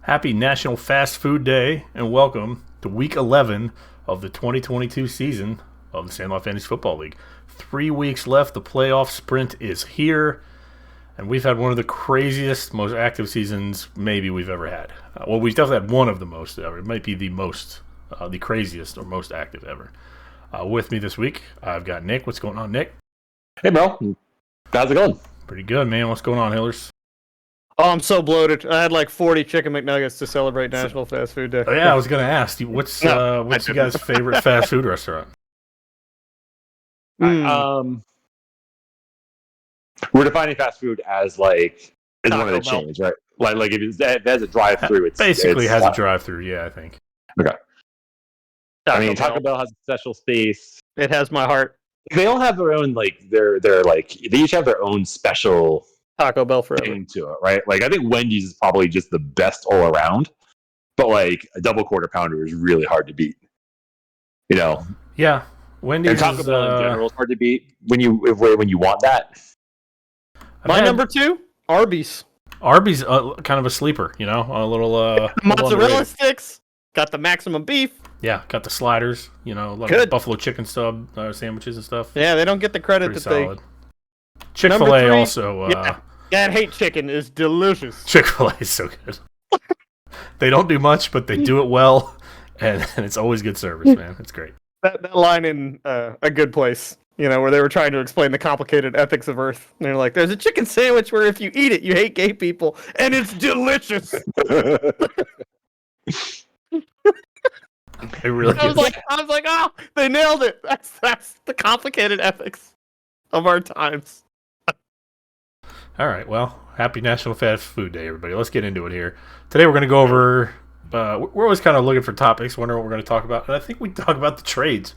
Happy National Fast Food Day, and welcome to Week 11 of the 2022 season of the Sandlot Fantasy Football League. 3 weeks left. The playoff sprint is here, and we've had one of the craziest, most active seasons maybe we've ever had. Well, we've definitely had one of the most ever. It might be the most, the craziest or most active ever. With me this week, I've got Nick. What's going on, Nick? Hey, bro. How's it going? Pretty good, man. What's going on, Hillers? Oh, I'm so bloated. I had like 40 chicken McNuggets to celebrate National Fast Food Day. Oh, yeah, I was going to ask you, what's you guys' favorite fast food restaurant? We're defining fast food as like it's one of the Taco Bell. chains, right? Like if it has a drive-through, it's Basically it's has a drive-through, yeah, I think. Okay. I mean, Taco Taco Bell has a special space. It has my heart. They all have their own they're like they each have their own special Taco Bell forever. thing to it, right? Like I think Wendy's is probably just the best all around, but like a double quarter pounder is really hard to beat. You know, Yeah, Wendy's and Taco is, Bell in general is hard to beat when you want that. My number 2, Arby's. Arby's kind of a sleeper, you know, a little Mozzarella underrated. sticks. Got the maximum beef. Yeah, got the sliders, you know, a lot of Good. buffalo chicken stub sandwiches and stuff. Yeah, they don't get the credit Pretty that solid. Chick-fil-A Number 3, also. that hate chicken is delicious. Chick-fil-A is so good. They don't do much, but they do it well, and it's always good service, man. It's great. That line in A Good Place, you know, where they were trying to explain the complicated ethics of Earth. And they're like, there's a chicken sandwich where if you eat it, you hate gay people, and it's delicious. It really I is. was like, oh, they nailed it. That's the complicated ethics of our times. All right, well, happy National Fast Food Day, everybody. Let's get into it here. Today we're going to go over, we're always kind of looking for topics, wondering what we're going to talk about. And I think we talk about the trades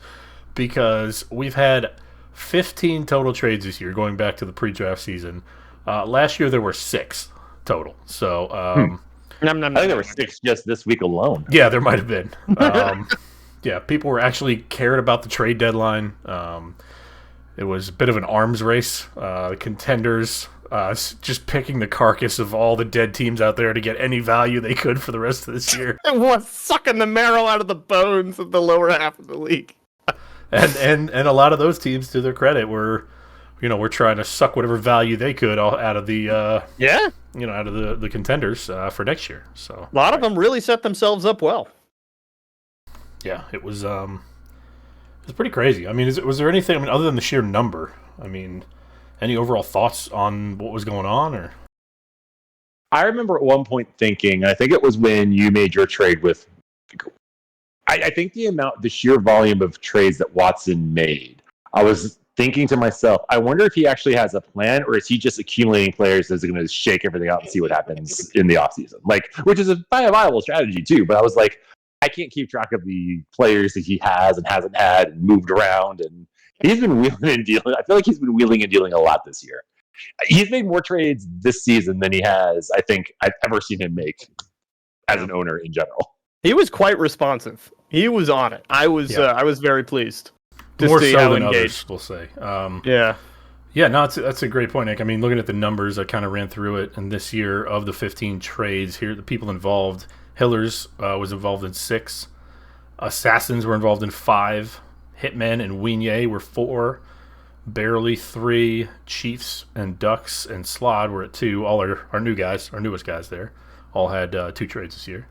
because we've had 15 total trades this year, going back to the pre-draft season. Last year there were 6 total. So, I think there were 6 just this week alone. yeah, there might have been. Yeah, people were actually cared about the trade deadline. It was a bit of an arms race. Contenders just picking the carcass of all the dead teams out there to get any value they could for the rest of this year. It was sucking the marrow out of the bones of the lower half of the league. And a lot of those teams, to their credit, were trying to suck whatever value they could out of the out of the contenders for next year. So A lot of them really set themselves up well. yeah, it was pretty crazy. I mean, was there anything? I mean, other than the sheer number? I mean, any overall thoughts on what was going on? Or I remember at one point thinking, I think it was when you made your trade with. I think the sheer volume of trades that Watson made, I was thinking to myself, I wonder if he actually has a plan, or is he just accumulating players that's going to shake everything out and see what happens in the offseason? Like, which is a viable strategy too. But I was like, I can't keep track of the players that he has and hasn't had and moved around, and he's been wheeling and dealing. I feel like he's been wheeling and dealing a lot this year. He's made more trades this season than he has, I think, I've ever seen him make as an owner in general. He was quite responsive. He was on it. I was very pleased to more see so how than engaged. others, we'll say. Yeah. Yeah, no, that's a great point, Nick. I mean, looking at the numbers, I kind of ran through it. And this year, of the 15 trades, here the people involved, Hillers was involved in 6. Assassins were involved in 5. Hitmen and Weenye were 4. Barely 3. Chiefs and Ducks and Slod were at 2. All our new guys, our newest guys there, all had 2 trades this year.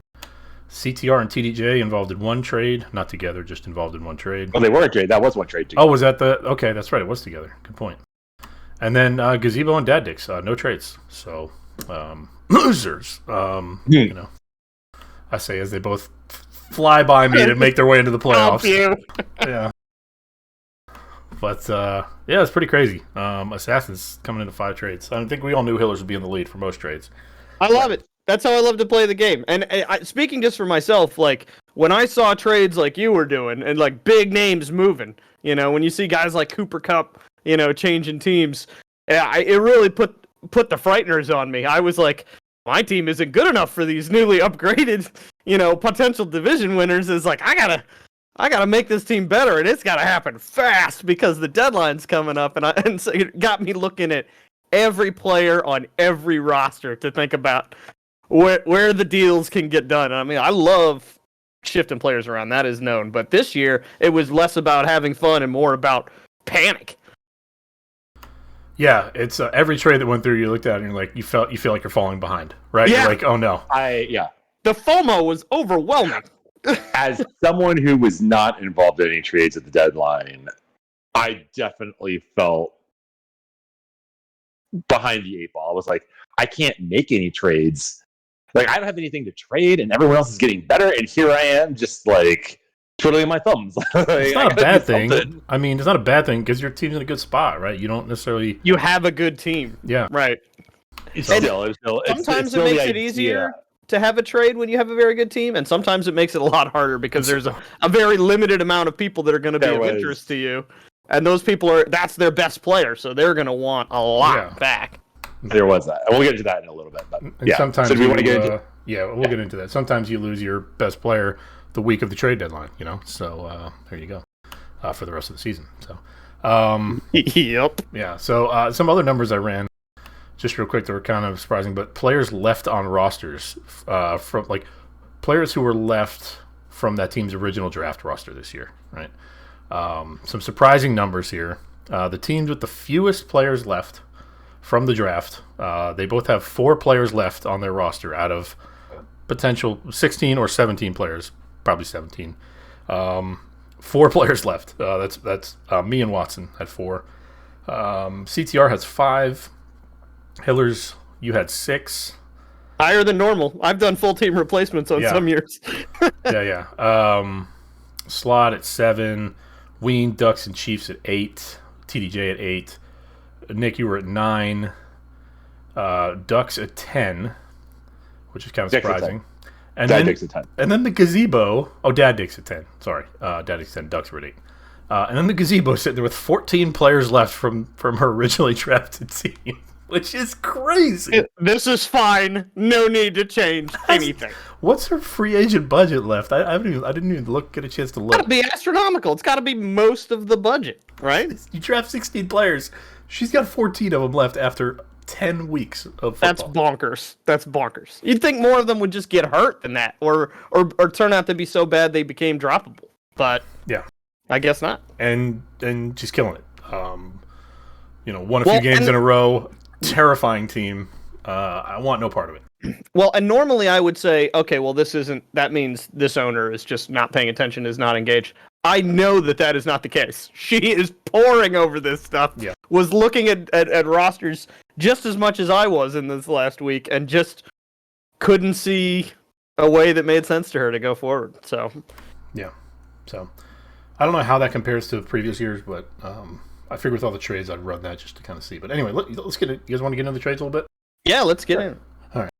CTR and TDJ involved in 1 trade, not together, just involved in 1 trade. Well, they were a trade. That was one trade together. Oh, was that okay, that's right, it was together. Good point. And then Gazebo and Dad Dicks, no trades. So, losers. You know, I say as they both fly by me to make their way into the playoffs. Yeah. But, yeah, it's pretty crazy. Assassins coming into 5 trades. I think we all knew Hillers would be in the lead for most trades. I love it. That's how I love to play the game. And speaking just for myself, like when I saw trades like you were doing and like big names moving, you know, when you see guys like Cooper Kupp, you know, changing teams, it really put the frighteners on me. I was like, my team isn't good enough for these newly upgraded, you know, potential division winners. Is like I gotta make this team better, and it's gotta happen fast because the deadline's coming up, and so it got me looking at every player on every roster to think about where the deals can get done. I mean, I love shifting players around. That is known. But this year, it was less about having fun and more about panic. Yeah, it's every trade that went through. You looked at it and you're like, you feel like you're falling behind, right? Yeah. You're like, oh no. The FOMO was overwhelming. As someone who was not involved in any trades at the deadline, I definitely felt behind the eight ball. I was like, I can't make any trades. Like, I don't have anything to trade, and everyone else is getting better, and here I am, just like twiddling my thumbs. It's not a bad thing. I mean, it's not a bad thing because your team's in a good spot, right? You don't necessarily. You have a good team. Yeah. Right. Sometimes it makes it easier to have a trade when you have a very good team, and sometimes it makes it a lot harder because there's a very limited amount of people that are going to be of interest to you, and those people that's their best player, so they're going to want a lot back. There was that, and we'll get into that in a little bit. But sometimes so do we want to get into? We'll get into that. Sometimes you lose your best player the week of the trade deadline, So there you go for the rest of the season. So yep. Yeah. So some other numbers I ran. Just real quick, they were kind of surprising, but players left on rosters from like players who were left from that team's original draft roster this year, right? Some surprising numbers here. The teams with the fewest players left from the draft, they both have 4 players left on their roster out of potential 16 or 17 players, probably 17. 4 players left. That's me and Watson had 4. CTR has 5. Hillers, you had 6. Higher than normal. I've done full team replacements on some years. Yeah. Slot at 7. Ween, Ducks, and Chiefs at 8. TDJ at 8. Nick, you were at 9. Ducks at 10, which is kind of surprising. And Dad Dick's at 10. And then the gazebo. Oh, Dad Dick's at 10. Sorry. Dad Dick's 10. Ducks were at 8. And then the gazebo sitting there with 14 players left from her originally drafted team. Which is crazy. This is fine. No need to change anything. What's her free agent budget left? I didn't even get a chance to look. It's got to be astronomical. It's got to be most of the budget, right? You draft 16 players. She's got 14 of them left after 10 weeks of football. That's bonkers. You'd think more of them would just get hurt than that, or turn out to be so bad they became droppable. But yeah, I guess not. And she's killing it. Won a few games in a row. Terrifying team. I want no part of it. Well, and normally I would say, okay, well, that means this owner is just not paying attention, is not engaged. I know that is not the case. She is poring over this stuff. Yeah. Was looking at rosters just as much as I was in this last week, and just couldn't see a way that made sense to her to go forward. So, yeah. So, I don't know how that compares to previous years, but I figured with all the trades, I'd run that just to kind of see. But anyway, let's get it. You guys want to get into the trades a little bit? Yeah, let's get in. All right.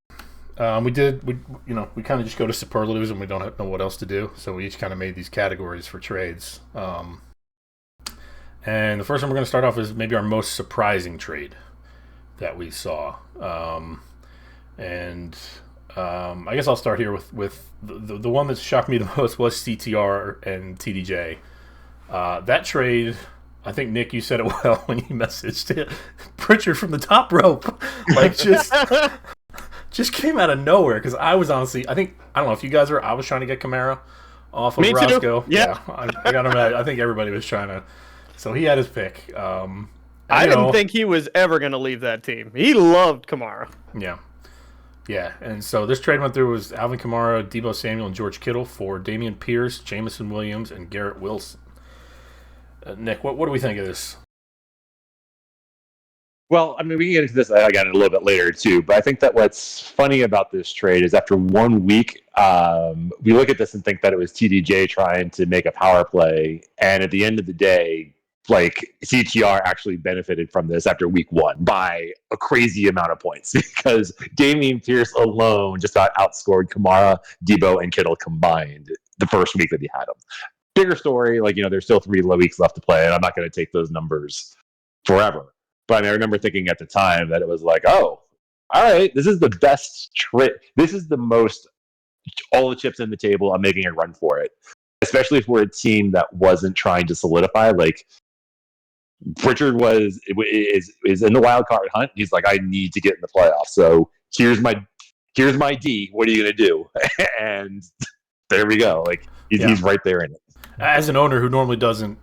We kind of just go to superlatives and we don't know what else to do. So we each kind of made these categories for trades. And the first one we're going to start off is maybe our most surprising trade that we saw. I guess I'll start here with the one that shocked me the most was CTR and TDJ. That trade, I think, Nick, you said it well when you messaged Pritchard from the top rope. Like, just came out of nowhere, because I was honestly, I don't know if you guys were, I was trying to get Kamara off of Roscoe. Yeah. I got him. I think everybody was trying to. So he had his pick. I didn't think he was ever going to leave that team. He loved Kamara. Yeah. Yeah, and so this trade went through was Alvin Kamara, Deebo Samuel, and George Kittle for Dameon Pierce, Jameson Williams, and Garrett Wilson. Nick, what do we think of this? Well, I mean, we can get into this again a little bit later too, but I think that what's funny about this trade is after 1 week, we look at this and think that it was TDJ trying to make a power play, and at the end of the day, like, CTR actually benefited from this after week 1 by a crazy amount of points, because Dameon Pierce alone just got outscored Kamara, Deebo, and Kittle combined the first week that he had them. Bigger story, like, there's still 3 weeks left to play, and I'm not going to take those numbers forever. But I remember thinking at the time that it was like, oh, all right, this is the best trade. This is the most, all the chips in the table, I'm making a run for it. Especially if we're a team that wasn't trying to solidify. Like, Pritchard is in the wild card hunt. He's like, I need to get in the playoffs. So here's my here's my D. What are you going to do? And there we go. Like he's right there in it. As an owner who normally doesn't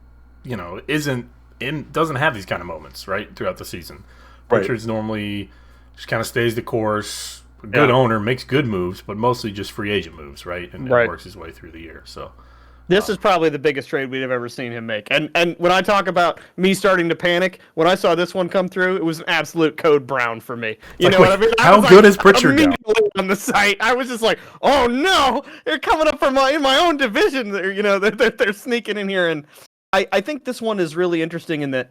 have these kind of moments right throughout the season, Richards normally just kind of stays the course. A good owner makes good moves, but mostly just free agent moves, right? And works his way through the year. So this is probably the biggest trade we've ever seen him make. And when I talk about me starting to panic, when I saw this one come through, it was an absolute code brown for me. You know what I mean? How good is Pritchard now? On the site, I was just like, "Oh no, they're coming up from in my own division." They're sneaking in here, and I think this one is really interesting in that,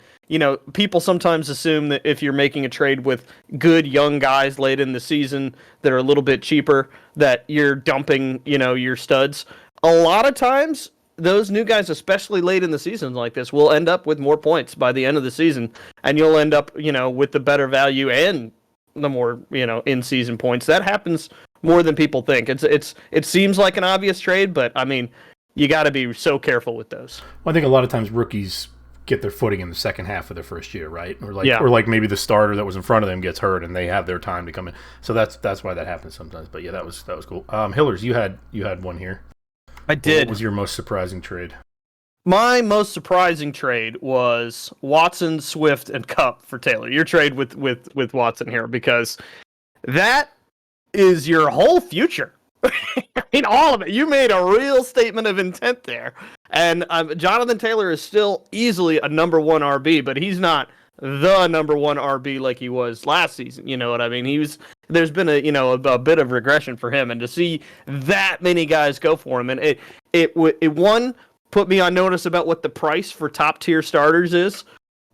people sometimes assume that if you're making a trade with good young guys late in the season that are a little bit cheaper, that you're dumping, your studs. A lot of times, those new guys, especially late in the season like this, will end up with more points by the end of the season, and you'll end up, with the better value and the more, in-season points. That happens more than people think. It seems like an obvious trade, but I mean, you got to be so careful with those. Well, I think a lot of times rookies get their footing in the second half of their first year, right? Or like maybe the starter that was in front of them gets hurt and they have their time to come in. So that's why that happens sometimes. But yeah, that was cool. Hillers, you had one here. I did. What was your most surprising trade? My most surprising trade was Watson, Swift, and Kupp for Taylor. Your trade with Watson here, because that is your whole future. I mean, all of it. You made a real statement of intent there. And Jonathan Taylor is still easily a number one RB, but he's not the number one RB like he was last season. You know what I mean? There's been a bit of regression for him, and to see that many guys go for him, and it one put me on notice about what the price for top tier starters is.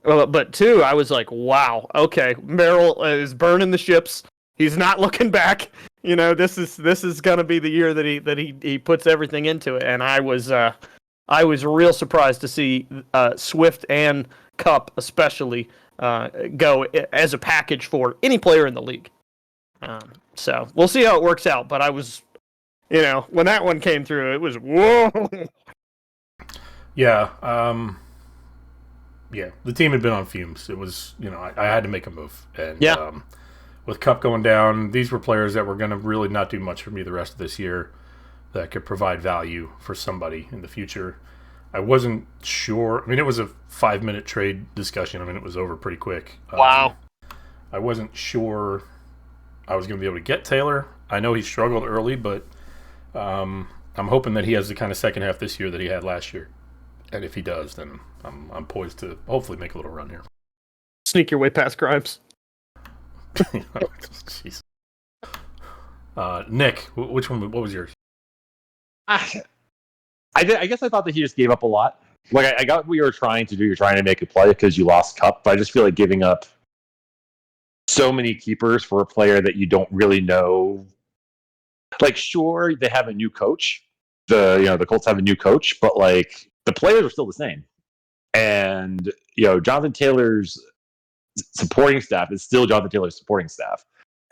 But two, I was like, wow, okay, Merrill is burning the ships. He's not looking back. This is gonna be the year that he puts everything into it. And I was real surprised to see Swift and Kupp especially go as a package for any player in the league. So we'll see how it works out. But I was, when that one came through, it was whoa. Yeah. The team had been on fumes. It was, I had to make a move. And with Kupp going down, these were players that were going to really not do much for me the rest of this year that could provide value for somebody in the future. I wasn't sure. I mean, it was a 5-minute trade discussion. I mean, it was over pretty quick. Wow. I wasn't sure I was going to be able to get Taylor. I know he struggled early, but I'm hoping that he has the kind of second half this year that he had last year. And if he does, then I'm poised to hopefully make a little run here. Sneak your way past Grimes. Jeez. Nick, which one? What was yours? I guess I thought that he just gave up a lot. Like I got what you were trying to do. You're trying to make a play because you lost Kupp, but I just feel like giving up so many keepers for a player that you don't really know. Like, sure, they have a new coach. The Colts have a new coach, but like the players are still the same. And Jonathan Taylor's supporting staff is still Jonathan Taylor's supporting staff.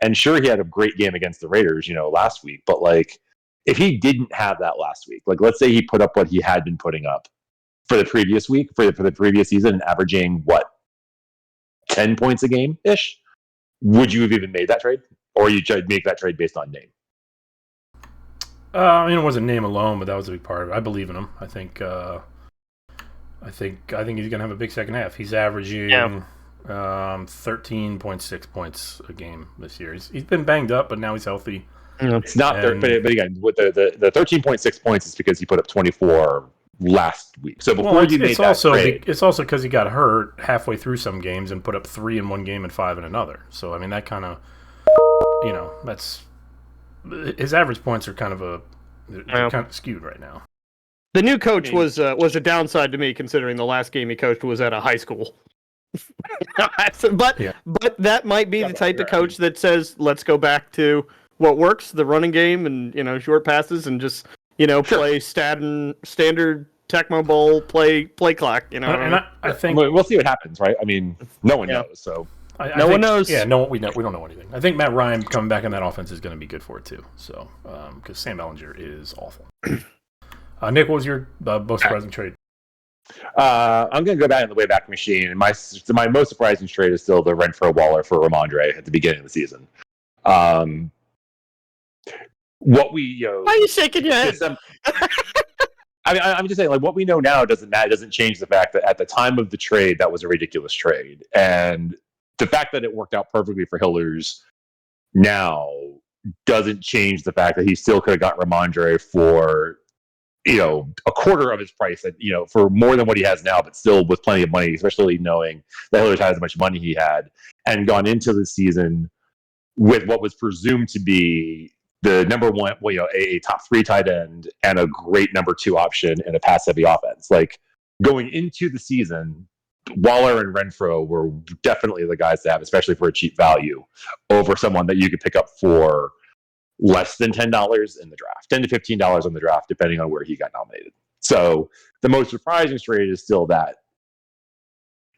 And sure, he had a great game against the Raiders, last week. But like, if he didn't have that last week, like let's say he put up what he had been putting up for the previous week, for the previous season, averaging 10 points a game ish, would you have even made that trade, or you make that trade based on name? It wasn't name alone, but that was a big part of it. I believe in him. I think he's gonna have a big second half. He's averaging 13.6 points a game this year. He's been banged up, but now he's healthy. It's not, but again, with the 13.6 points is because he put up 24 last week. So before you made that trade, it's also because he got hurt halfway through some games and put up 3 in one game and 5 in another. So I mean, that kind of, that's his average points are kind of kind of skewed right now. The new coach was a downside to me, considering the last game he coached was at a high school. But that might be the type of coach that says, let's go back to what works, the running game, and short passes, and just play standard Tecmo Bowl play clock. And I think we'll see what happens, right? I mean, no one knows. So no one knows. Yeah, we don't know anything. I think Matt Ryan coming back in that offense is going to be good for it too. So because Sam Ehlinger is awful. Nick, what was your most surprising trade? I'm going to go back in the Wayback Machine, and my most surprising trade is still the Renfro Waller for Ramondre at the beginning of the season. what we Why are you shaking your head? I mean, I'm just saying, like, what we know now doesn't matter. Doesn't change the fact that at the time of the trade, that was a ridiculous trade, and the fact that it worked out perfectly for Hillers now doesn't change the fact that he still could have got Ramondre for a quarter of his price, for more than what he has now, but still with plenty of money, especially knowing that Hillers had as much money he had, and gone into the season with what was presumed to be the number one, a top 3 tight end and a great number 2 option in a pass-heavy offense. Like, going into the season, Waller and Renfrow were definitely the guys to have, especially for a cheap value, over someone that you could pick up for less than $10 in the draft, $10 to $15 in the draft, depending on where he got nominated. So the most surprising trade is still that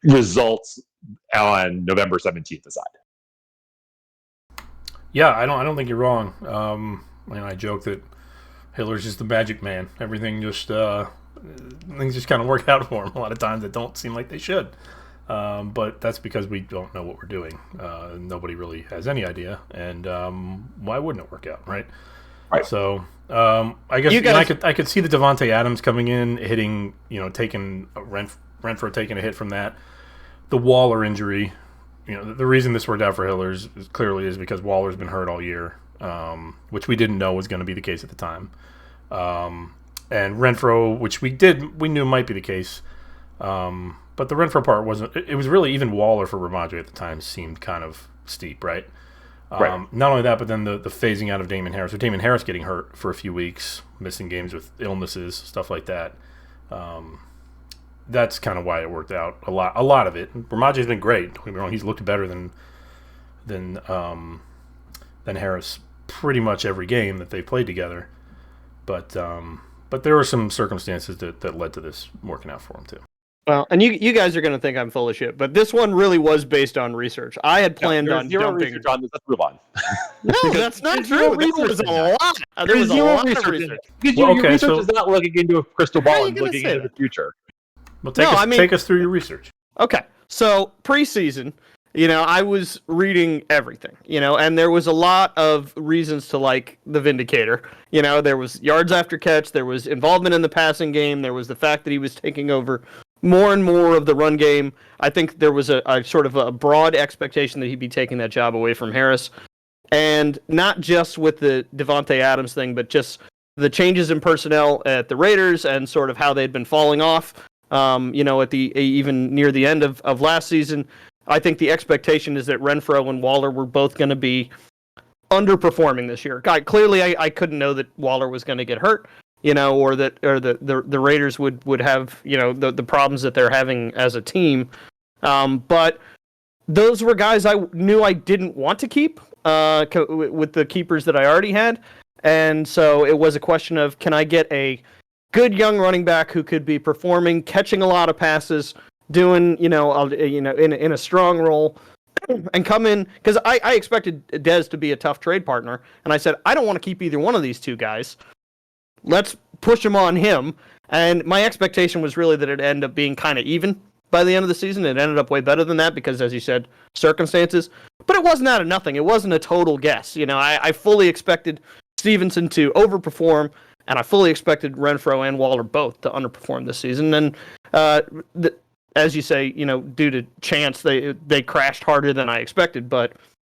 results on November 17th aside. Yeah, I don't think you're wrong. I joke that Hiller's just the magic man. Everything just things just kind of work out for him a lot of times that don't seem like they should. But that's because we don't know what we're doing. Nobody really has any idea, and why wouldn't it work out, right? Right. So I guess I could see the Davante Adams coming in, hitting, taking Renfrow taking a hit from that. The Waller injury. The reason this worked out for Hillers clearly is because Waller's been hurt all year, which we didn't know was going to be the case at the time. And Renfrow, which we knew might be the case, but the Renfrow part wasn't. It was really even Waller for Ramondre at the time seemed kind of steep, right? Right. Not only that, but then the phasing out of Damon Harris. So Damon Harris getting hurt for a few weeks, missing games with illnesses, stuff like that. That's kind of why it worked out a lot of it. Ramondre's been great. Don't get me wrong; he's looked better than Harris pretty much every game that they played together. But there were some circumstances that led to this working out for him too. Well, and you guys are going to think I'm full of shit, but this one really was based on research. I had planned on dumping. On this. Let's move on. No, that's not true. There was a lot. There was a lot of research. Because your research is not looking into a crystal ball and looking into the future. Well, take us through your research. Okay, so preseason, I was reading everything, and there was a lot of reasons to like the Vindicator. There was yards after catch, there was involvement in the passing game, there was the fact that he was taking over more and more of the run game. I think there was a sort of a broad expectation that he'd be taking that job away from Harris. And not just with the Davante Adams thing, but just the changes in personnel at the Raiders and sort of how they'd been falling off. At even near the end of last season, I think the expectation is that Renfrow and Waller were both going to be underperforming this year. Clearly, I couldn't know that Waller was going to get hurt, or the Raiders would have the problems that they're having as a team. But those were guys I knew I didn't want to keep with the keepers that I already had, and so it was a question of, can I get a good young running back who could be performing, catching a lot of passes, doing in a strong role, and come in, because I expected Dez to be a tough trade partner, and I said I don't want to keep either one of these two guys. Let's push him on him, and my expectation was really that it'd end up being kind of even by the end of the season. It ended up way better than that because, as you said, circumstances. But it wasn't out of nothing. It wasn't a total guess. I fully expected Stevenson to overperform, and I fully expected Renfrow and Waller both to underperform this season. And as you say, due to chance, they crashed harder than I expected. But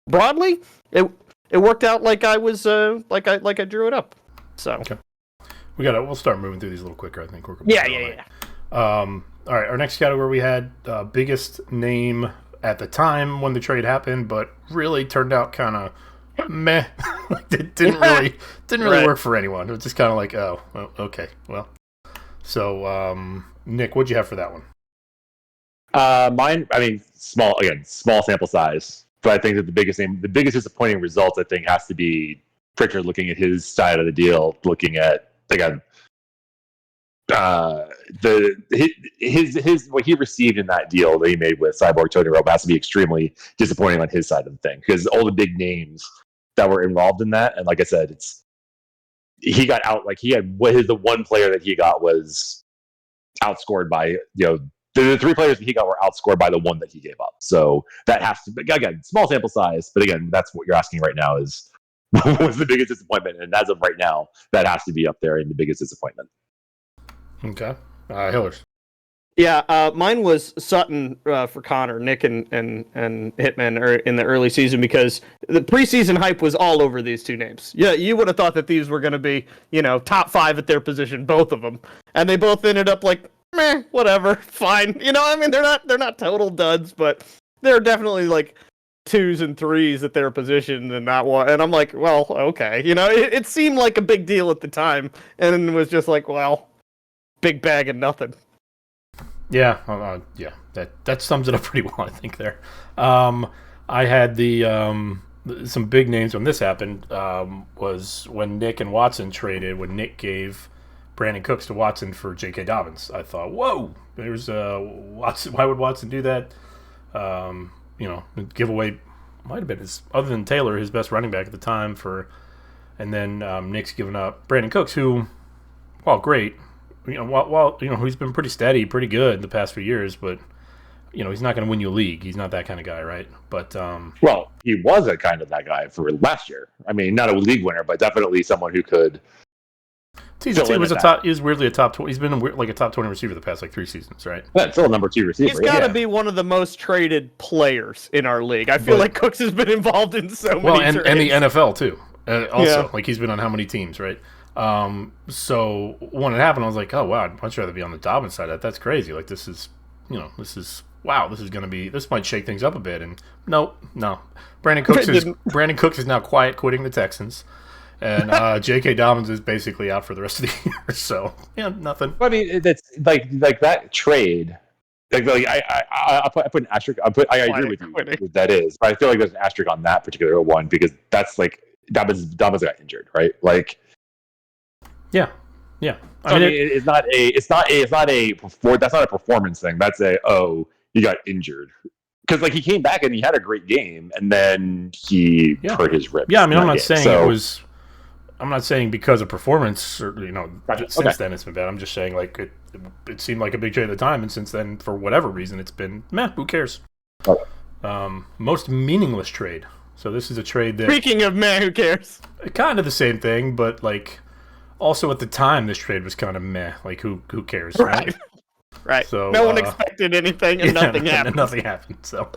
broadly, it worked out like I was like I drew it up. So okay. We'll start moving through these a little quicker. I think we're yeah. All right, our next category we had biggest name at the time when the trade happened, but really turned out kind of meh. It didn't really work for anyone. It was just kind of like, oh, well, okay, well. So, Nick, what'd you have for that one? Mine, small sample size, but I think that the biggest disappointing results, I think, has to be Pritchard looking at his side of the deal, looking at, again, his what he received in that deal that he made with Cyborg Tony Romo has to be extremely disappointing on his side of the thing, because all the big names that were involved in that, and like I said, he got out, like the one player that he got was outscored by the 3 players that he got were outscored by the one that he gave up. So that has to be, again, small sample size, but again, that's what you're asking right now is was the biggest disappointment, and as of right now, that has to be up there in the biggest disappointment. Okay. Hillers. Yeah, mine was Sutton for Connor, Nick, and Hitman in the early season because the preseason hype was all over these two names. Yeah, you would have thought that these were going to be, top 5 at their position, both of them, and they both ended up like, meh, whatever, fine. They're not total duds, but they're definitely like 2s and 3s at their position and that one. And I'm like, well, okay, it seemed like a big deal at the time, and it was just like, well, big bag of nothing. Yeah, that sums it up pretty well, I think. There, I had some big names when this happened. Was when Nick and Watson traded. When Nick gave Brandon Cooks to Watson for J.K. Dobbins, I thought, whoa, there's Watson. Why would Watson do that? Give away might have been other than Taylor, his best running back at the time and then Nick's given up Brandon Cooks, who, while great. He's been pretty steady, pretty good the past few years, but he's not going to win you a league. He's not that kind of guy, right? But well, he was a kind of that guy for last year. I mean, not a league winner, but definitely someone who could. He was weirdly a top 20. He's been like a top 20 receiver the past 3 seasons, right? That's still a number 2 receiver. He's got to be one of the most traded players in our league. I feel like Cooks has been involved in so many. And the NFL too. Also, like he's been on how many teams, right? So when it happened, I was like, oh wow, I'd much rather be on the Dobbins side. That's crazy. Like this is wow, this might shake things up a bit. And no. Brandon Cooks is now quiet quitting the Texans. And J.K. Dobbins is basically out for the rest of the year. So yeah, nothing. I mean, that's like that trade. I put an asterisk. I agree with you. That is, but I feel like there's an asterisk on that particular one because that's like Dobbins got injured, right? Like. Yeah. I mean, it's not a performance thing. That's he got injured because like he came back and he had a great game and then he hurt his ribs. Yeah, I mean, I'm not saying it was. I'm not saying because of performance or since then it's been bad. I'm just saying like it seemed like a big trade at the time, and since then for whatever reason it's been meh. Who cares? Okay. Most meaningless trade. So this is a trade that. Speaking of meh, who cares? Kind of the same thing, but like. Also, at the time, this trade was kind of meh. Like, who cares, right? Right. So no one expected anything, and nothing happened. Nothing happened. So,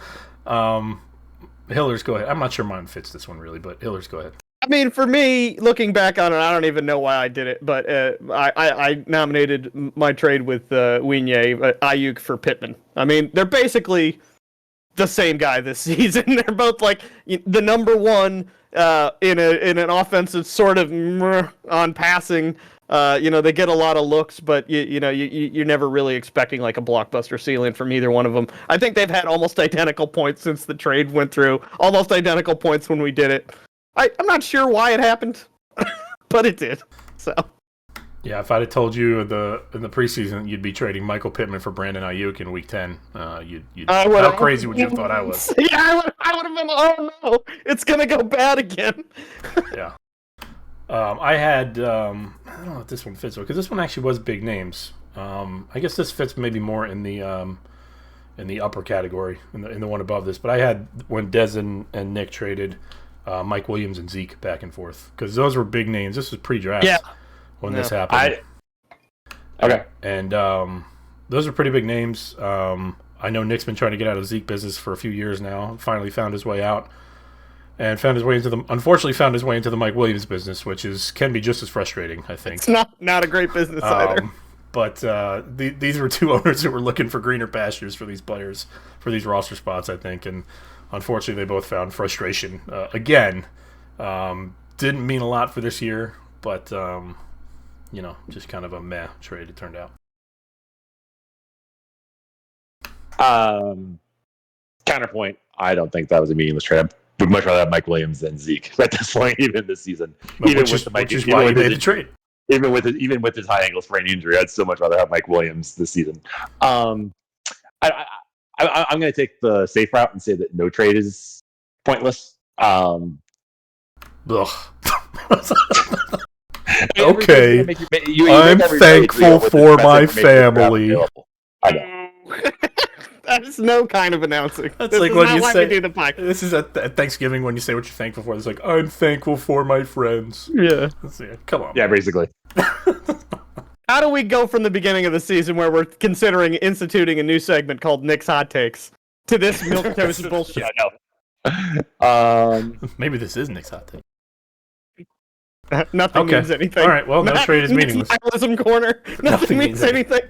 Hillers, go ahead. I'm not sure mine fits this one really, but Hillers, go ahead. I mean, for me, looking back on it, I don't even know why I did it, but I nominated my trade with Winye, Ayuk for Pittman. I mean, they're basically the same guy this season. They're both like the number one. In an offensive sort of on passing, they get a lot of looks, but you're never really expecting like a blockbuster ceiling from either one of them. I think they've had almost identical points since the trade went through, almost identical points when we did it. I'm not sure why it happened, but it did. So. Yeah, if I'd have told you in the preseason you'd be trading Michael Pittman for Brandon Ayuk in Week 10, how crazy would you have thought I was? Yeah, I would have been. Oh no, it's gonna go bad again. Yeah, I had. I don't know if this one fits because this one actually was big names. I guess this fits maybe more in the upper category, in the one above this. But I had when Dez and Nick traded Mike Williams and Zeke back and forth because those were big names. This was pre-draft. Yeah. When this happened. Okay. And those are pretty big names. I know Nick's been trying to get out of the Zeke business for a few years now. Finally found his way out. And unfortunately found his way into the Mike Williams business, which can be just as frustrating, I think. It's not a great business either. But these were two owners that were looking for greener pastures for these players, for these roster spots, I think. And unfortunately, they both found frustration. Again, didn't mean a lot for this year, but... just kind of a meh trade it turned out. Counterpoint, I don't think that was a meaningless trade. I would much rather have Mike Williams than Zeke at this point, even this season. Which is why he made the trade. Even with his high ankle sprain injury, I'd still much rather have Mike Williams this season. I'm going to take the safe route and say that no trade is pointless. Ugh. Okay, I'm thankful for my family. I That's no kind of announcing. That's this like is when not you why say we do the podcast. this is at Thanksgiving when you say what you're thankful for. It's like I'm thankful for my friends. Yeah. Come on. Yeah, basically. How do we go from the beginning of the season where we're considering instituting a new segment called Nick's Hot Takes to this milquetoast bullshit? Maybe this is Nick's hot take. Nothing Okay. means anything. All right. Well, no trade is meaningless. Nihilism corner. Nothing means means anything.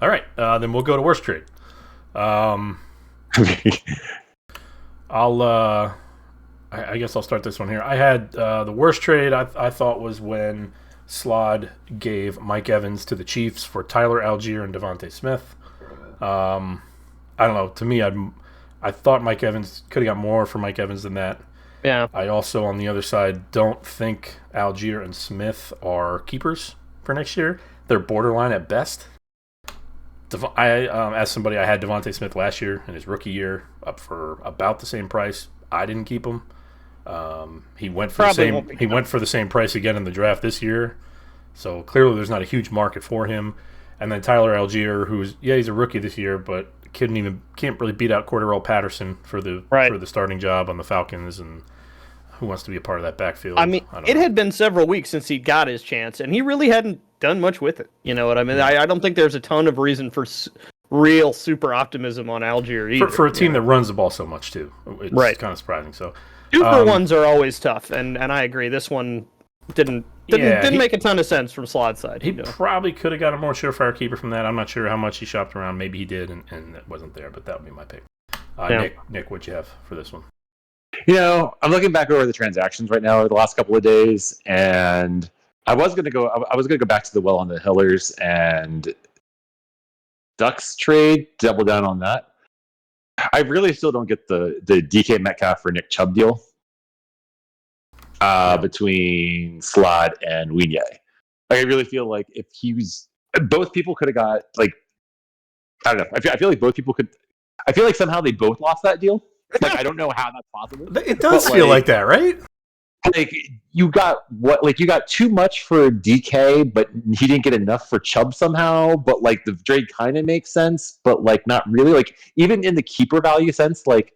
All right. Then we'll go to worst trade. I guess I'll start this one here. I had the worst trade I thought was when Slod gave Mike Evans to the Chiefs for Tyler Algier and Devontae Smith. I don't know. To me, I thought Mike Evans could have got more for Mike Evans than that. Yeah. I also, on the other side, don't think Algier and Smith are keepers for next year. They're borderline at best. As somebody, I had Devontae Smith last year in his rookie year up for about the same price. I didn't keep him. He went for the same price again in the draft this year. So clearly, there's not a huge market for him. And then Tyler Algier, he's a rookie this year, but can't really beat out Cordarrelle Patterson for the starting job on the Falcons, and who wants to be a part of that backfield? I mean, it had been several weeks since he got his chance, and he really hadn't done much with it. You know what I mean? I don't think there's a ton of reason for real super optimism on Algier either. For a team that runs the ball so much too, it's kind of surprising. So 2-for-1s are always tough, and I agree. This one didn't make a ton of sense from Slod's side. He probably could have got a more surefire keeper from that. I'm not sure how much he shopped around. Maybe he did, and it wasn't there. But that would be my pick. Nick, what'd you have for this one? I'm looking back over the transactions right now the last couple of days, and I was gonna go back to the well on the Hillers and Ducks trade, double down on that. I really still don't get the DK Metcalf for Nick Chubb deal between Slod and Weenye. Like, I really feel like if he was, both people could have got, like, I don't know. I feel like both people could. I feel like somehow they both lost that deal. Like, I don't know how that's possible. It does feel like that, right? Like, you got too much for DK, but he didn't get enough for Chubb somehow. But like, the trade kind of makes sense, but like, not really. Like, even in the keeper value sense, like,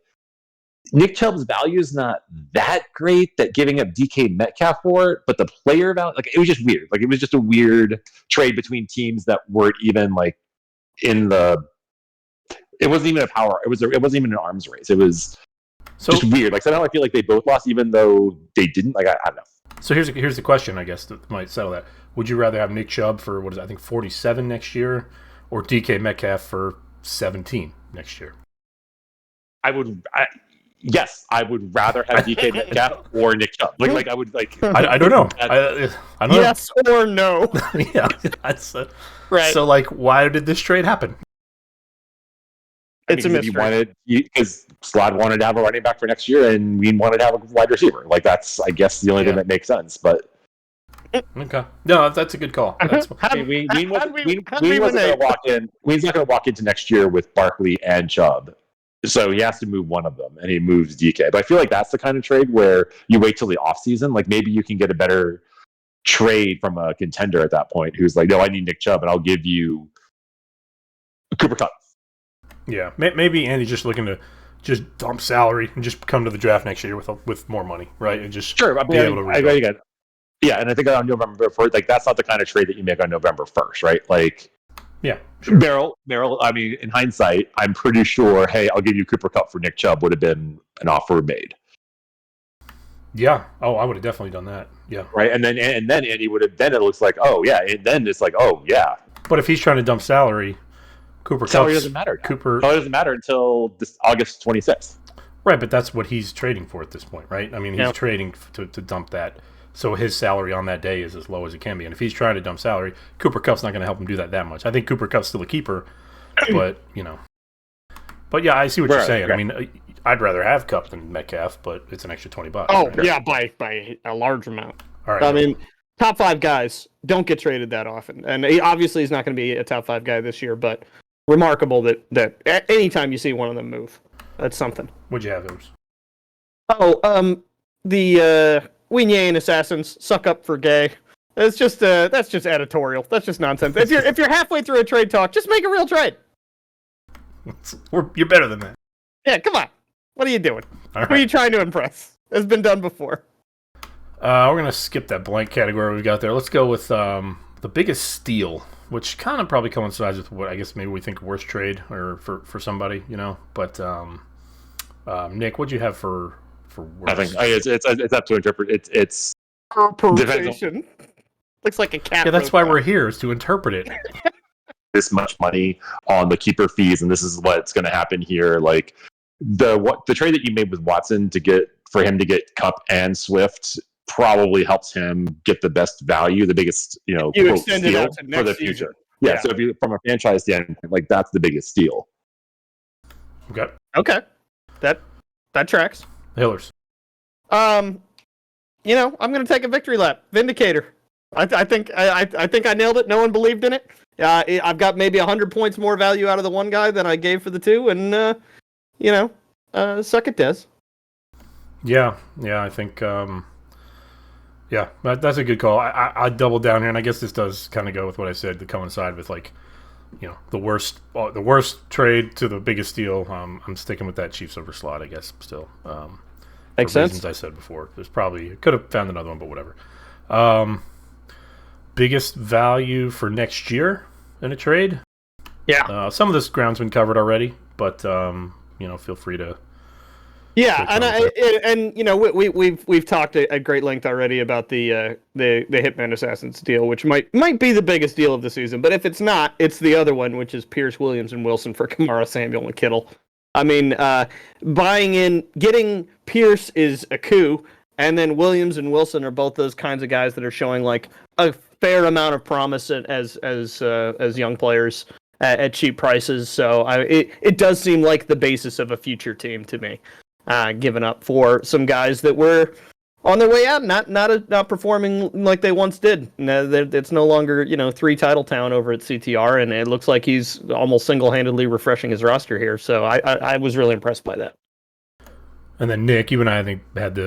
Nick Chubb's value is not that great that giving up DK Metcalf for it, but the player value, like, it was just weird. Like, it was just a weird trade between teams that weren't even like in the. It wasn't even a power. It wasn't even an arms race. It was just weird. Like, somehow I feel like they both lost, even though they didn't. Like, I don't know. So here's the question, I guess, that might settle that. Would you rather have Nick Chubb for what is it, I think 47 next year, or DK Metcalf for 17 next year? Yes, I would rather have DK Metcalf or Nick Chubb. Like I would like. I don't know. I don't know. Yes or no? Yeah, that's right. So, like, why did this trade happen? It's a mystery. Because Slod wanted to have a running back for next year, and we wanted to have a wide receiver. Like, that's, I guess, the only thing that makes sense. But okay, no, that's a good call. That's, Ween wasn't going to walk in. Ween's not going to walk into next year with Barkley and Chubb, so he has to move one of them, and he moves DK. But I feel like that's the kind of trade where you wait till the offseason. Like, maybe you can get a better trade from a contender at that point, who's like, no, I need Nick Chubb, and I'll give you Cooper Kupp. Yeah, maybe Andy's just looking to just dump salary and just come to the draft next year with more money, right? And just able to rebuild. Yeah, and I think on November 1st, like, that's not the kind of trade that you make on November 1st, right? Like, yeah, sure. Merrill, I mean, in hindsight, I'm pretty sure, hey, I'll give you Cooper Kupp for Nick Chubb would have been an offer made. Yeah. Oh, I would have definitely done that. Yeah. Right, and then Andy would have. Then it looks like, oh yeah, and then it's like, oh yeah. But if he's trying to dump salary, salary doesn't matter. Salary doesn't matter until this August 26th. Right, but that's what he's trading for at this point, right? I mean, he's trading to dump that. So his salary on that day is as low as it can be. And if he's trying to dump salary, Cooper Kupp's not going to help him do that much. I think Cooper Kupp's still a keeper, but, you know. But, yeah, I see what you're saying. Right. I mean, I'd rather have Kupp than Metcalf, but it's an extra $20. Oh, right? yeah, by a large amount. All right. I mean, top 5 guys don't get traded that often. And obviously he's not going to be a top 5 guy this year, but remarkable that anytime you see one of them move, that's something. What'd you have, Oops? Oh, the Weenye and Assassins suck up for gay. That's just editorial. That's just nonsense. If you're halfway through a trade talk, just make a real trade. You're better than that. Yeah, come on. What are you doing? All Who are right. you trying to impress? It's been done before. We're gonna skip that blank category we got there. Let's go with the biggest steal, which kind of probably coincides with what I guess maybe we think worst trade or for somebody, you know. But Nick, what'd you have for worst? I think it's up to interpret. It's Interpretation. Looks like a cat. Yeah, that's why robot. we're here, is to interpret it. this much money on the keeper fees, and this is what's going to happen here. Like the trade that you made with Watson for him to get Cup and Swift probably helps him get the best value, the biggest You quote, extend it steal out to for next the season. future. Yeah, Yeah. so if you from a franchise standpoint, like that's the biggest steal. Okay, Okay, that tracks. Hillers. I'm gonna take a victory lap. Vindicator. I think I nailed it. No one believed in it. I've got maybe 100 points more value out of the one guy than I gave for the two, and suck it, Des. Yeah, I think that's a good call. I doubled down here, and I guess this does kind of go with what I said to coincide with the worst trade to the biggest steal. I'm sticking with that Chiefs over slot, I guess. Still, Makes for sense. reasons I said before. There's probably could have found another one, but whatever. Biggest value for next year in a trade. Yeah. Some of this ground's been covered already, but feel free to. Yeah, Good and we've talked at great length already about the Hitman Assassins deal, which might be the biggest deal of the season. But if it's not, it's the other one, which is Pierce, Williams, and Wilson for Kamara, Samuel, and Kittle. I mean, getting Pierce is a coup, and then Williams and Wilson are both those kinds of guys that are showing like a fair amount of promise as young players at cheap prices. So it does seem like the basis of a future team to me. Given up for some guys that were on their way out, not performing like they once did. It's no longer 3 title town over at CTR, and it looks like he's almost single-handedly refreshing his roster here. So I was really impressed by that. And then Nick, you and I think had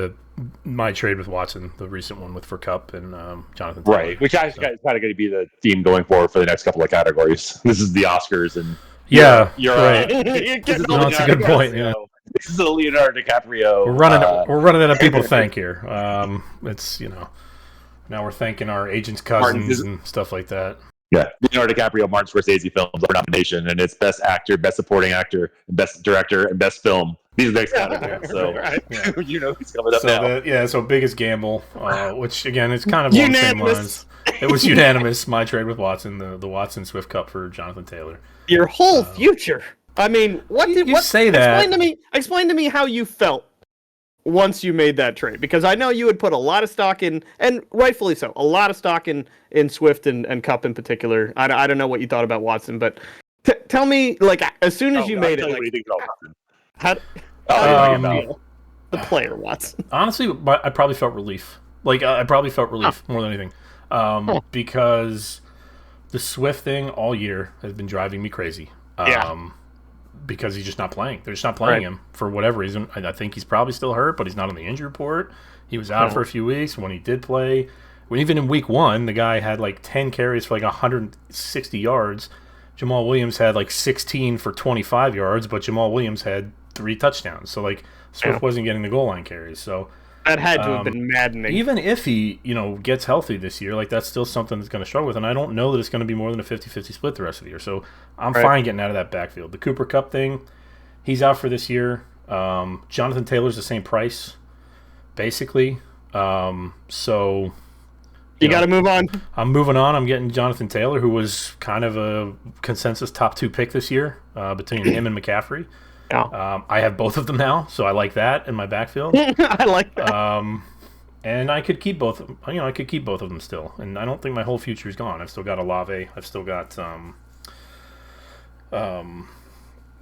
my trade with Watson, the recent one for Cup and Jonathan Taylor. Right, which is kind of going to be the theme going forward for the next couple of categories. This is the Oscars, and yeah, you're right. You're getting No, all the that's a good guys. point. Yeah. This is the Leonardo DiCaprio. We're running out of people to thank here. It's now we're thanking our agents' cousins and stuff like that. Yeah, Leonardo DiCaprio, Martin Scorsese films for nomination, and it's Best Actor, Best Supporting Actor, Best Director, and Best Film. These are the next categories, so Right. Yeah. who's coming up now. So biggest gamble, which again is kind of along the same Unanimous. lines. It was unanimous. My trade with Watson, the Watson Swift Cup for Jonathan Taylor. Your whole future. I mean, say that? Explain to me how you felt once you made that trade, because I know you had put a lot of stock in, and rightfully so, a lot of stock in Swift and Cup in particular. I don't know what you thought about Watson, but tell me, like, as soon as you made it, like, how do you feel? The player Watson. Honestly, I probably felt relief. I probably felt relief more than anything, because the Swift thing all year has been driving me crazy. Because he's just not playing. They're just not playing him for whatever reason. I think he's probably still hurt, but he's not on the injury report. He was out for a few weeks. When he did play, even in week 1, the guy had like 10 carries for like 160 yards. Jamal Williams had like 16 for 25 yards, but Jamal Williams had 3 touchdowns. So Swift wasn't getting the goal line carries. So That had to have been maddening. even if he, gets healthy this year, that's still something that's going to struggle with. And I don't know that it's going to be more than a 50-50 split the rest of the year. So I'm fine getting out of that backfield. The Cooper Cup thing, he's out for this year. Jonathan Taylor's the same price, basically. So you got to move on. I'm moving on. I'm getting Jonathan Taylor, who was kind of a consensus top 2 pick this year between him and McCaffrey. Yeah. I have both of them now, so I like that in my backfield. I like that. And I could keep both. I could keep both of them still, and I don't think my whole future is gone. I've still got Olave. I've still got Jalen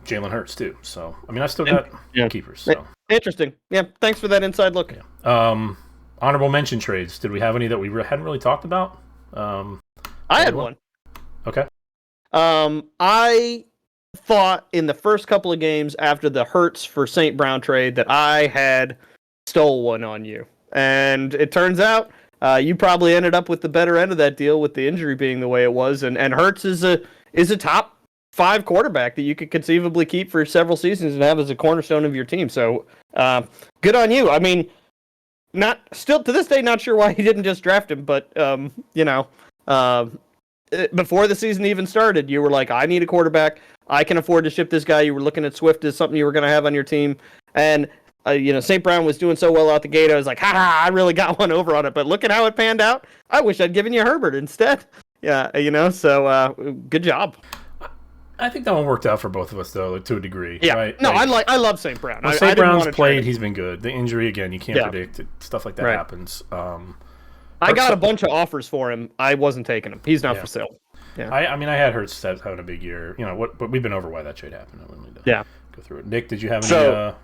Hurts too. So I've still got keepers. So. Interesting. Yeah. Thanks for that inside look. Yeah. Honorable mention trades. Did we have any that we hadn't really talked about? I had one. Okay. I thought in the first couple of games after the Hurts for St. Brown trade that I had stole one on you. And it turns out you probably ended up with the better end of that deal with the injury being the way it was. And Hurts is a top 5 quarterback that you could conceivably keep for several seasons and have as a cornerstone of your team. So good on you. I mean, not still to this day, not sure why he didn't just draft him, but before the season even started, you were like, I need a quarterback. I can afford to ship this guy. You were looking at Swift as something you were going to have on your team. And, St. Brown was doing so well out the gate. I was like, I really got one over on it. But look at how it panned out. I wish I'd given you Herbert instead. Yeah, so good job. I think that one worked out for both of us, though, to a degree. Yeah. Right? No, I love St. Brown. When St. Brown's played, he's been good. The injury, again, you can't predict it. Stuff like that happens. I got a bunch of offers for him. I wasn't taking him. He's not for sale. Yeah. I mean, I had Hurts having a big year. But we've been over why that trade happened. I wouldn't need to go through it. Nick, did you have any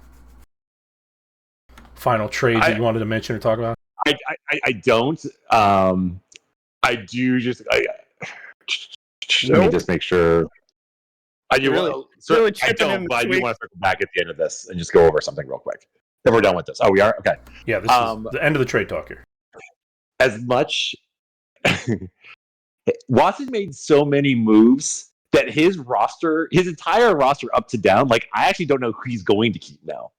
final trades that you wanted to mention or talk about? I don't. I do just. Let me just make sure. I do. I don't, but I do want to circle back at the end of this and just go over something real quick. Then we're done with this. Oh, we are? Okay. Yeah, this is the end of the trade talk here. As much. Watson made so many moves that his entire roster up to down, like, I actually don't know who he's going to keep now.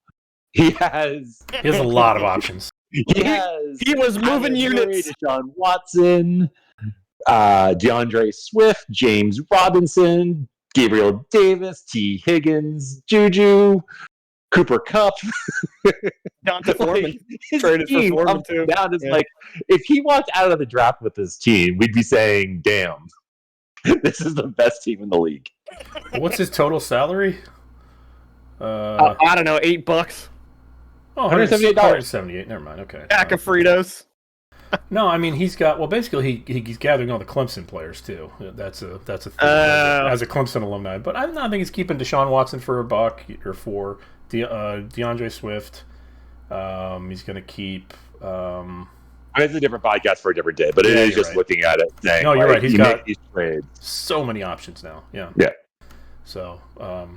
He has a lot of options. He was moving units. Deshaun Watson, DeAndre Swift, James Robinson, Gabriel Davis, T. Higgins, Juju, Cooper Kupp. Donta Foreman. Traded for Foreman, too. Down is like, if he walked out of the draft with this team, we'd be saying, damn, this is the best team in the league. What's his total salary? I don't know, $8. Oh, $178. $178. Never mind. Okay. Pack of Fritos. No, I mean he's got. Well, basically he's gathering all the Clemson players too. That's a thing as a Clemson alumni. But I think he's keeping Deshaun Watson for $1 or $4. DeAndre Swift. He's going to keep. It's a different podcast for a different day, but it is just looking at it. Saying, no, you're right. He's got these trades. So many options now. Yeah. Yeah. So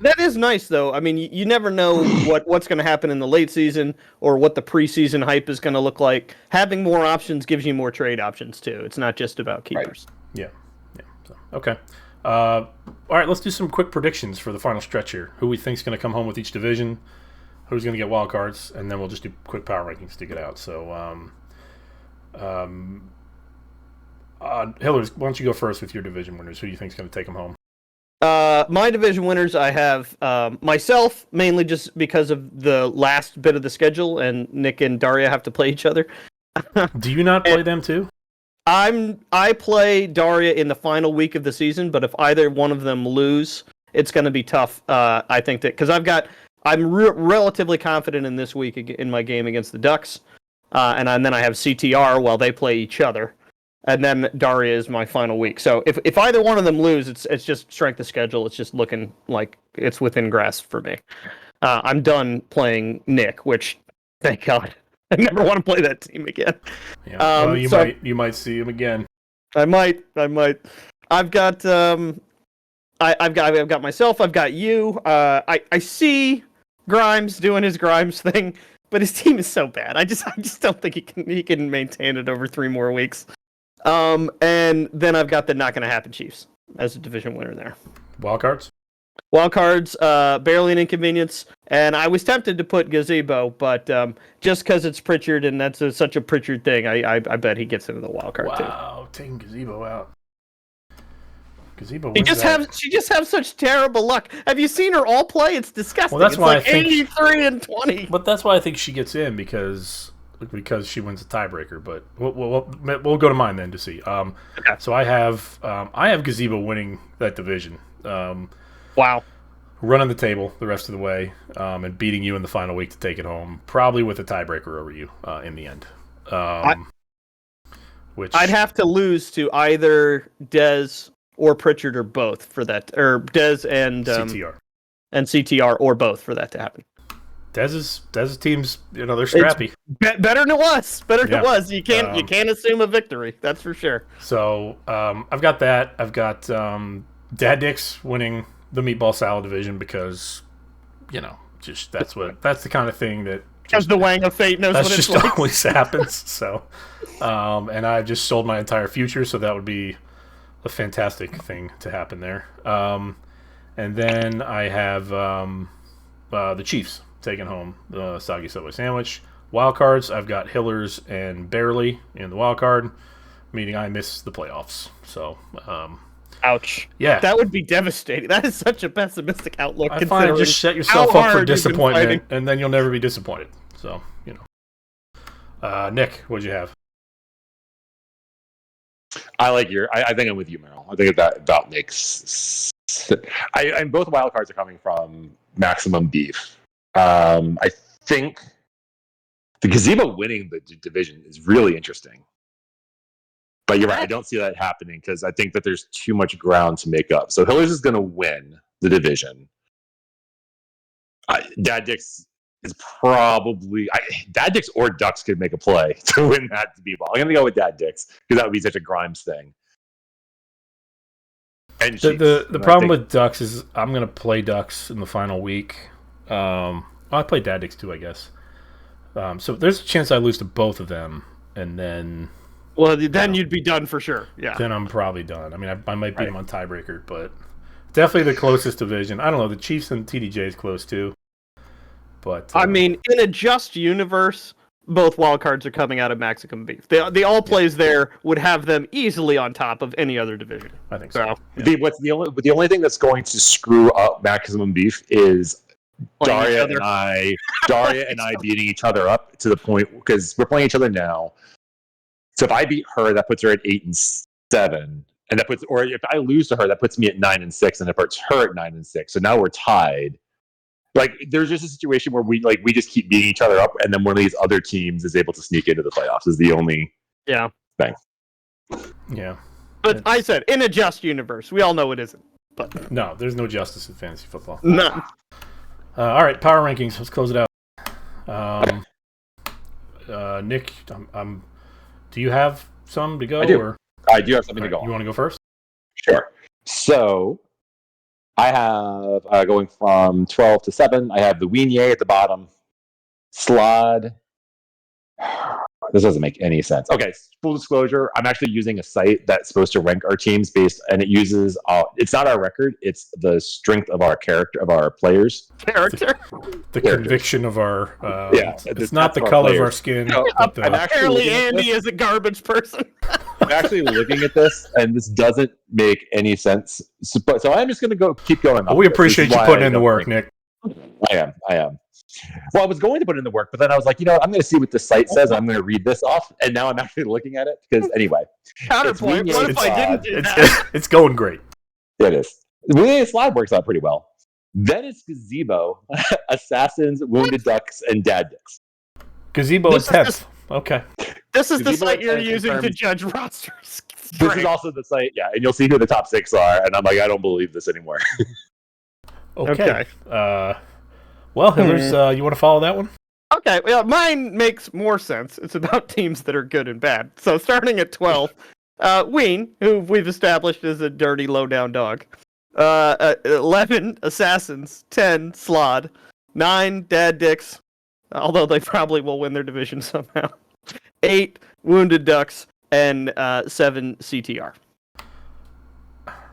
that is nice, though. I mean, you never know what's going to happen in the late season or what the preseason hype is going to look like. Having more options gives you more trade options too. It's not just about keepers. Right. Yeah. So, okay. All right. Let's do some quick predictions for the final stretch here. Who we think is going to come home with each division, who's going to get wild cards, and then we'll just do quick power rankings to get out. So, Hillary, why don't you go first with your division winners? Who do you think is going to take them home? My division winners, I have myself, mainly just because of the last bit of the schedule, and Nick and Daria have to play each other. Do you not play them too? I play Daria in the final week of the season, but if either one of them lose, it's going to be tough. I think that because I'm relatively confident in this week in my game against the Ducks, and then I have CTR while they play each other. And then Daria is my final week. So if either one of them lose, it's just strength of schedule. It's just looking like it's within grasp for me. I'm done playing Nick, which, thank God, I never want to play that team again. Yeah. Well, you might see him again. I might. I've got I've got myself. I've got you. I see Grimes doing his Grimes thing, but his team is so bad. I just don't think he can maintain it over 3 more weeks. And then I've got the not going to happen Chiefs as a division winner there. Wildcards? Wildcards, barely an inconvenience. And I was tempted to put Gazebo, but just because it's Pritchard and that's such a Pritchard thing, I bet he gets into the wildcard too. Wow, taking Gazebo out. Gazebo. She just has such terrible luck. Have you seen her all play? It's disgusting. Well, that's why I think 83-20. But that's why I think she gets in because she wins the tiebreaker. But we'll go to mine then to see. Okay. So I have Gazebo winning that division. Wow. Running the table the rest of the way and beating you in the final week to take it home, probably with a tiebreaker over you in the end. Which I'd have to lose to either Dez or Pritchard or both for that, or Dez and CTR or both for that to happen. Dez's teams, they're scrappy. Better than it was. You can't assume a victory. That's for sure. So I've got that. I've got Dad Dix winning the meatball salad division because, just that's the kind of thing that. Because the Wang of Fate knows what it's like. That's just always happens. So, and I've just sold my entire future, so that would be a fantastic thing to happen there. And And then I have the Chiefs taking home the Soggy Subway Sandwich. Wild cards, I've got Hillers and Barely in the wild card, meaning I miss the playoffs. So, ouch. Yeah. That would be devastating. That is such a pessimistic outlook. I find just set yourself up for disappointment, and then you'll never be disappointed. So, Nick, what'd you have? I like I think I'm with you, Merrill. I think that makes. And both wild cards are coming from Maximum Beef. I think the Gazebo winning the division is really interesting. But you're right, I don't see that happening because I think that there's too much ground to make up. So Hillers is going to win the division. Dad Dix is probably Dad Dix or Ducks could make a play to win that to be ball. I'm going to go with Dad Dix because that would be such a Grimes thing. And the problem with Ducks is I'm going to play Ducks in the final week. I play Dad Dix too, I guess. So there's a chance I lose to both of them, and then. Well, then you'd be done for sure. Yeah. Then I'm probably done. I mean, I might beat him on tiebreaker, but definitely the closest division. I don't know. The Chiefs and TDJ is close too. But I mean, in a just universe, both wild cards are coming out of Maximum Beef. The all plays there would have them easily on top of any other division. I think so. Yeah. The only thing that's going to screw up Maximum Beef is Daria and I beating each other up to the point because we're playing each other now. So if I beat her, that puts her at 8-7, and that puts, or if I lose to her, that puts me at 9-6, and it puts her at 9-6. So now we're tied. Like there's just a situation where we just keep beating each other up, and then one of these other teams is able to sneak into the playoffs. Is the only thing. Yeah. But I said in a just universe, we all know it isn't. But no, there's no justice in fantasy football. None. All right, power rankings. Let's close it out. Nick, do you have some to go? I do. Or? I do have something to go. You want to go first? Sure. So I have going from 12 to 7. I have the Weenye at the bottom. Slod. This doesn't make any sense. Okay, full disclosure, I'm actually using a site that's supposed to rank our teams and it uses, it's not our record, it's the strength of our character, of our players. The conviction of our, it's not the color color of our skin. No, apparently Andy is a garbage person. I'm actually looking at this, and this doesn't make any sense. So I'm just going to keep going. Well, we appreciate you putting in the work, Nick. I am. Well, I was going to put in the work, but then I was like, I'm going to see what the site says. I'm going to read this off, and now I'm actually looking at it because anyway. Counterpoint. What if I didn't do that? It's going great. Yeah, it is. The slide works out pretty well. Then it's Gazebo, Assassins, Wounded Ducks, and Dad Dicks. Gazebo is 10th. Okay. This is the site you're using to judge rosters. This is also the site, and you'll see who the top 6 are, and I'm like, I don't believe this anymore. Okay. Well, Hillers, you want to follow that one? Okay, well, mine makes more sense. It's about teams that are good and bad. So starting at 12, Ween, who we've established as a dirty, low-down dog. 11, Assassins. 10, Slod. 9, Dad Dicks, although they probably will win their division somehow. 8, Wounded Ducks. And 7, CTR.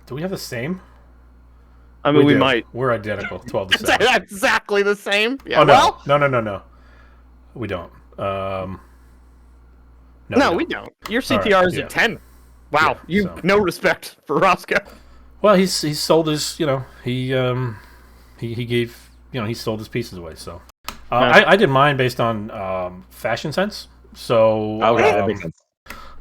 Do we have the same? I mean, we might. We're identical, 12 to 7. That's exactly the same. Yeah. Oh, no. Well, No. We don't. No, we don't. Your CTR is at 10. Wow, no respect for Roscoe. Well, he's sold his, he gave, he sold his pieces away. So I did mine based on fashion sense. So that makes sense.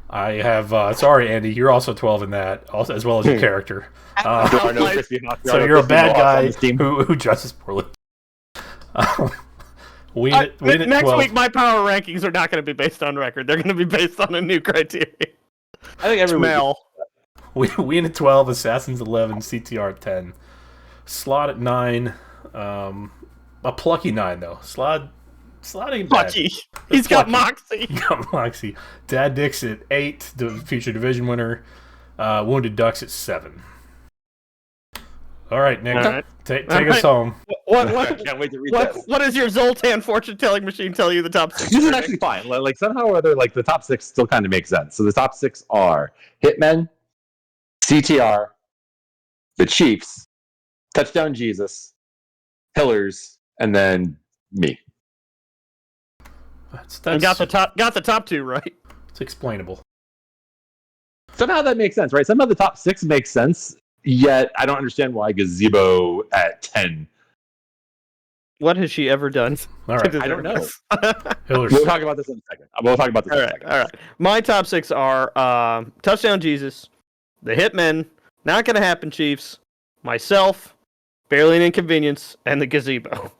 I have. Sorry, Andy, you're also 12 in that, also, as well as your character. So you're a bad guy who dresses poorly. Next week, my power rankings are not going to be based on record. They're going to be based on a new criteria. I think every week. Ween at 12, Assassins 11, CTR at 10, Slot at 9. A plucky 9 though. Slot ain't bad. Plucky. He's got moxie. He got moxie. Dad Dix at 8, the future division winner. Wounded Ducks at 7. All right, Nick. Take us home. I can't wait to read this. What does your Zoltan fortune-telling machine tell you the top 6? This is actually fine. Like somehow or other, the top 6 still kind of makes sense. So the top 6 are Hitmen, CTR, the Chiefs, Touchdown Jesus, Hillers, and then me. And got the top 2 right. It's explainable. Somehow that makes sense, right? Somehow the top 6 makes sense, yet I don't understand why Gazebo at 10. What has she ever done? All right. I don't know. Hillers. We'll talk about this in a second. We'll talk about this in a second. All right. My top 6 are Touchdown Jesus, the Hitmen, Not Gonna Happen Chiefs, myself, Barely an Inconvenience, and the Gazebo.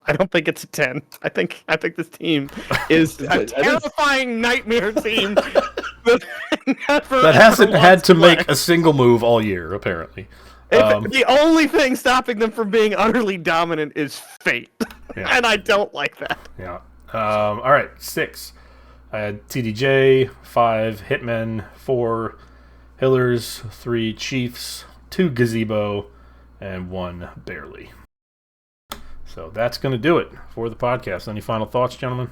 I don't think it's a 10. I think this team is a terrifying nightmare team that hasn't had to make a single move all year, apparently. The only thing stopping them from being utterly dominant is fate. Yeah. And I don't like that. Yeah. All right, 6. I had TDJ, 5 Hitmen, 4 Hillers, 3 Chiefs, 2 Gazebo, and 1 Barely. So that's going to do it for the podcast. Any final thoughts, gentlemen?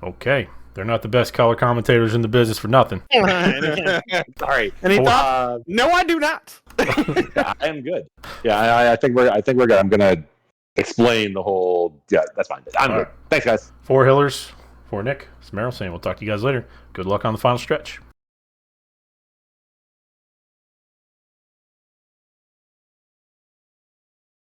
Okay. They're not the best color commentators in the business for nothing. Sorry. Any thoughts? No, I do not. I am good. Yeah, I think we're good. I'm gonna explain the whole. Yeah, that's fine. I'm good. Thanks, guys. For Hillers, for Nick, it's Merrill saying we'll talk to you guys later. Good luck on the final stretch.